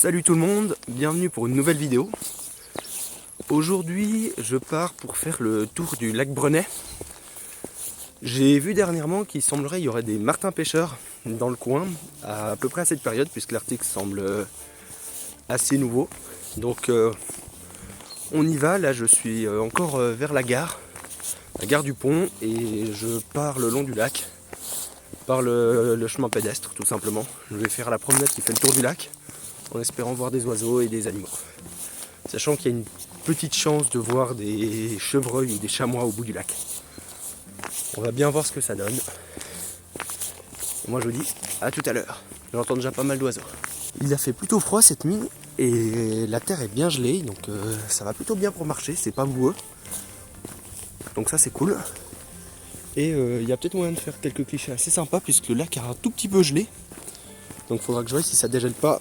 Salut tout le monde, bienvenue pour une nouvelle vidéo. Aujourd'hui je pars pour faire le tour du lac Breney. J'ai vu dernièrement qu'il semblerait qu'il y aurait des martins pêcheurs dans le coin à peu près à cette période, puisque l'article semble assez nouveau. Donc on y va, là je suis encore vers la gare du pont, et je pars le long du lac par le chemin pédestre tout simplement. Je vais faire la promenade qui fait le tour du lac en espérant voir des oiseaux et des animaux. Sachant qu'il y a une petite chance de voir des chevreuils ou des chamois au bout du lac. On va bien voir ce que ça donne. Et moi je vous dis à tout à l'heure. J'entends déjà pas mal d'oiseaux. Il a fait plutôt froid cette nuit et la terre est bien gelée, donc ça va plutôt bien pour marcher, c'est pas boueux. Donc ça c'est cool. Et il y a peut-être moyen de faire quelques clichés assez sympas puisque le lac a un tout petit peu gelé. Donc il faudra que je voie si ça dégèle pas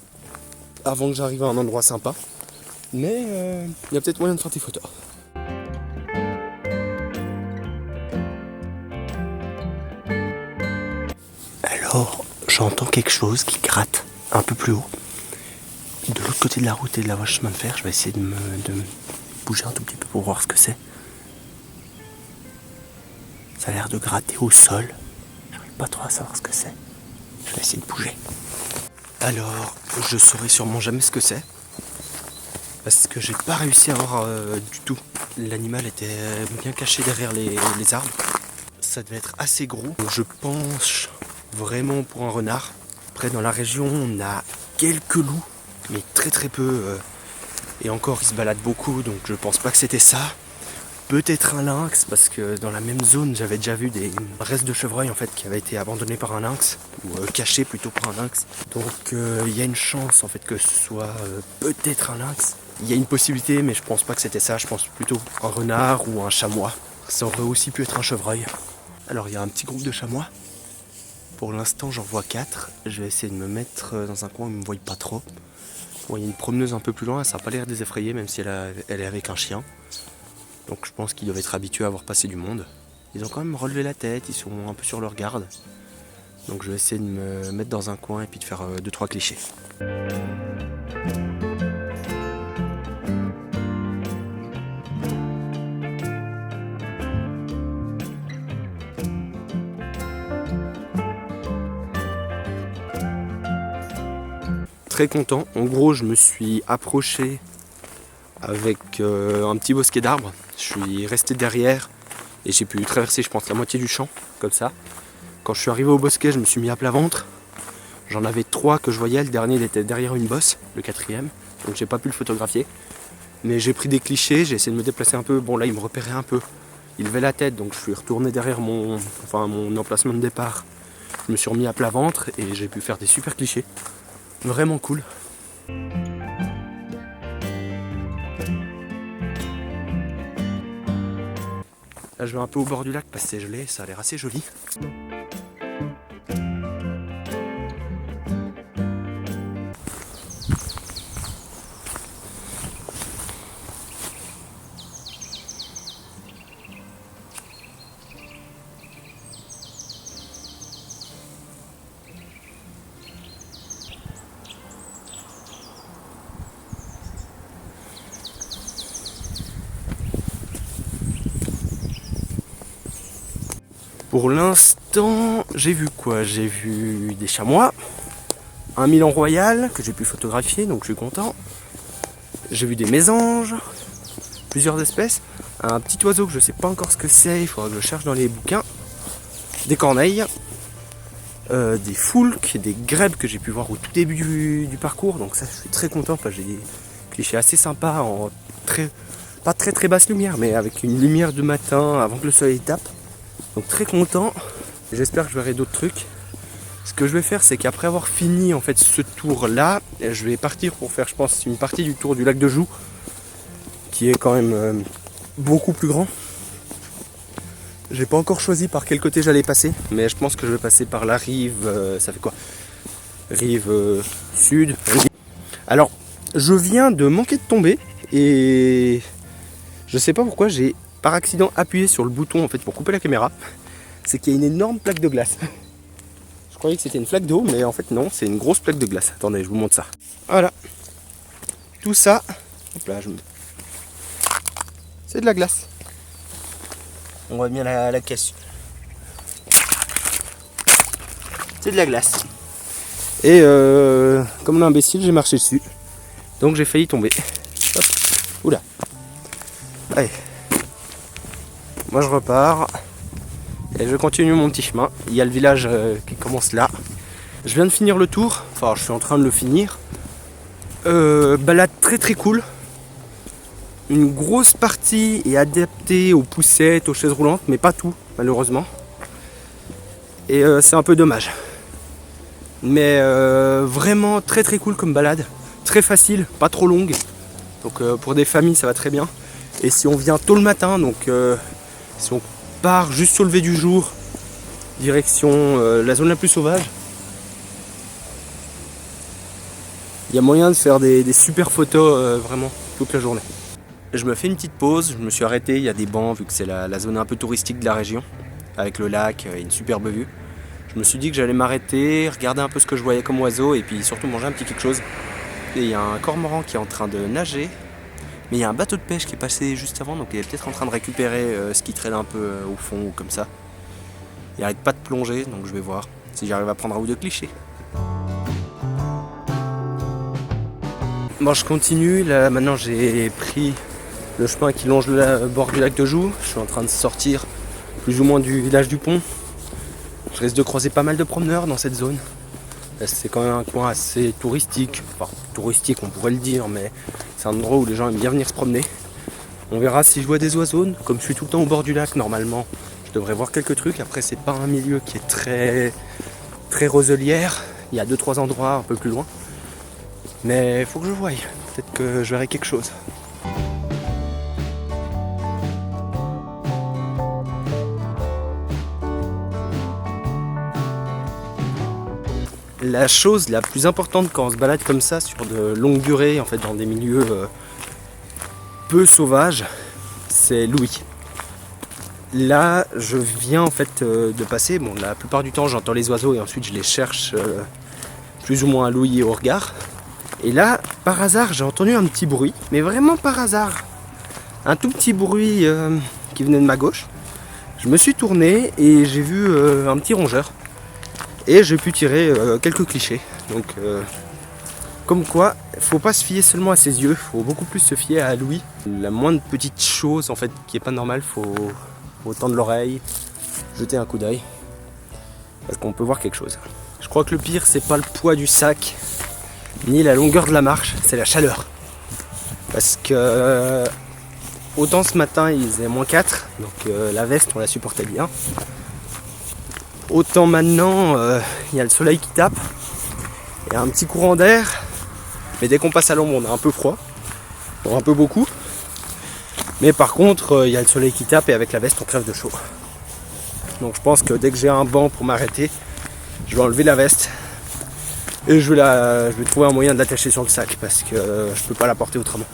avant que j'arrive à un endroit sympa. Mais il y a peut-être moyen de faire des photos. Alors, j'entends quelque chose qui gratte un peu plus haut. De l'autre côté de la route et de la voie chemin de fer, je vais essayer de me bouger un tout petit peu pour voir ce que c'est. Ça a l'air de gratter au sol. J'arrive pas trop à savoir ce que c'est. Je vais essayer de bouger. Alors, je saurai sûrement jamais ce que c'est. Parce que j'ai pas réussi à voir du tout. L'animal était bien caché derrière les arbres. Ça devait être assez gros. Je pense vraiment pour un renard. Après dans la région on a quelques loups, mais très très peu. Et encore ils se baladent beaucoup, donc je pense pas que c'était ça. Peut-être un lynx, parce que dans la même zone j'avais déjà vu des restes de chevreuil en fait qui avaient été abandonnés par un lynx, ou cachés plutôt par un lynx. Donc il y a une chance en fait que ce soit peut-être un lynx. Il y a une possibilité, mais je pense pas que c'était ça. Je pense plutôt un renard ou un chamois. Ça aurait aussi pu être un chevreuil. Alors il y a un petit groupe de chamois. Pour l'instant j'en vois 4. Je vais essayer de me mettre dans un coin où ils ne me voient pas trop. Bon, il y a une promeneuse un peu plus loin, ça n'a pas l'air déseffrayé, même si elle est avec un chien. Donc je pense qu'ils doivent être habitués à voir passer du monde. Ils ont quand même relevé la tête, ils sont un peu sur leur garde. Donc je vais essayer de me mettre dans un coin et puis de faire 2-3 clichés. Très content. En gros, je me suis approché avec un petit bosquet d'arbres. Je suis resté derrière et j'ai pu traverser, je pense, la moitié du champ, comme ça. Quand je suis arrivé au bosquet, je me suis mis à plat ventre. J'en avais 3 que je voyais. Le dernier, il était derrière une bosse, le 4e. Donc j'ai pas pu le photographier. Mais j'ai pris des clichés, j'ai essayé de me déplacer un peu. Bon, là, il me repérait un peu. Il levait la tête, donc je suis retourné derrière mon emplacement de départ. Je me suis remis à plat ventre et j'ai pu faire des super clichés. Vraiment cool. Là je vais un peu au bord du lac parce que c'est gelé, ça a l'air assez joli. Pour l'instant, j'ai vu quoi? J'ai vu des chamois, un milan royal que j'ai pu photographier, donc je suis content. J'ai vu des mésanges, plusieurs espèces, un petit oiseau que je sais pas encore ce que c'est, il faudra que je cherche dans les bouquins, des corneilles, des foulques, des grèbes que j'ai pu voir au tout début du parcours, donc ça je suis très content parce que j'ai des clichés assez sympas en pas très basse lumière, mais avec une lumière de matin avant que le soleil tape. Donc très content, j'espère que je verrai d'autres trucs. Ce que je vais faire, c'est qu'après avoir fini en fait ce tour là, je vais partir pour faire, je pense, une partie du tour du lac de Joux, qui est quand même beaucoup plus grand. J'ai pas encore choisi par quel côté j'allais passer, mais je pense que je vais passer par la rive, ça fait quoi? Rive sud. Alors, je viens de manquer de tomber et je sais pas pourquoi j'ai par accident appuyé sur le bouton en fait pour couper la caméra. C'est qu'il y a une énorme plaque de glace. Je croyais que c'était une flaque d'eau, mais en fait non, c'est une grosse plaque de glace. Attendez, je vous montre ça. Voilà, Tout ça, hop là, c'est de la glace. On voit bien la caisse. C'est de la glace. Et comme l'imbécile, j'ai marché dessus. Donc j'ai failli tomber. Hop. Oula. Allez. Moi je repars. Et je continue mon petit chemin. Il y a le village qui commence là. Je viens de finir le tour. Enfin, je suis en train de le finir. Balade très très cool. Une grosse partie est adaptée aux poussettes, aux chaises roulantes, mais pas tout, malheureusement. Et c'est un peu dommage. Mais vraiment très très cool comme balade. Très facile, pas trop longue. Donc pour des familles, ça va très bien. Et si on vient tôt le matin, donc si on part juste au lever du jour, direction la zone la plus sauvage, il y a moyen de faire des super photos vraiment toute la journée. Je me fais une petite pause, je me suis arrêté, il y a des bancs vu que c'est la zone un peu touristique de la région, avec le lac et une superbe vue. Je me suis dit que j'allais m'arrêter, regarder un peu ce que je voyais comme oiseau et puis surtout manger un petit quelque chose. Et il y a un cormoran qui est en train de nager, mais il y a un bateau de pêche qui est passé juste avant, donc il est peut-être en train de récupérer ce qui traîne un peu au fond ou comme ça. Il arrête pas de plonger, donc je vais voir si j'arrive à prendre un ou deux clichés. Bon, je continue, là maintenant j'ai pris le chemin qui longe le bord du lac de Joux. Je suis en train de sortir plus ou moins du village du Pont. Je risque de croiser pas mal de promeneurs dans cette zone. C'est quand même un coin assez touristique. Enfin, touristique on pourrait le dire, mais c'est un endroit où les gens aiment bien venir se promener. On verra si je vois des oiseaux. Comme je suis tout le temps au bord du lac, normalement, je devrais voir quelques trucs. Après, c'est pas un milieu qui est très, très roselière. Il y a 2-3 endroits un peu plus loin. Mais il faut que je voie. Peut-être que je verrai quelque chose. La chose la plus importante quand on se balade comme ça sur de longues durées, en fait dans des milieux peu sauvages, c'est l'ouïe. Là, je viens en fait de passer, bon la plupart du temps j'entends les oiseaux et ensuite je les cherche plus ou moins à l'ouïe et au regard. Et là, par hasard, j'ai entendu un petit bruit, mais vraiment par hasard. Un tout petit bruit qui venait de ma gauche. Je me suis tourné et j'ai vu un petit rongeur. Et j'ai pu tirer quelques clichés. Donc, comme quoi, faut pas se fier seulement à ses yeux, faut beaucoup plus se fier à l'ouïe. La moindre petite chose en fait qui est pas normale, faut tendre l'oreille, jeter un coup d'œil, parce qu'on peut voir quelque chose. Je crois que le pire, c'est pas le poids du sac, ni la longueur de la marche, c'est la chaleur. Parce que autant ce matin il faisait -4, donc la veste on la supportait bien. Autant maintenant, il y a le soleil qui tape, il y a un petit courant d'air, mais dès qu'on passe à l'ombre, on a un peu froid, un peu beaucoup. Mais par contre, il y a le soleil qui tape et avec la veste, on crève de chaud. Donc je pense que dès que j'ai un banc pour m'arrêter, je vais enlever la veste et je vais trouver un moyen de l'attacher sur le sac parce que je peux pas la porter autrement.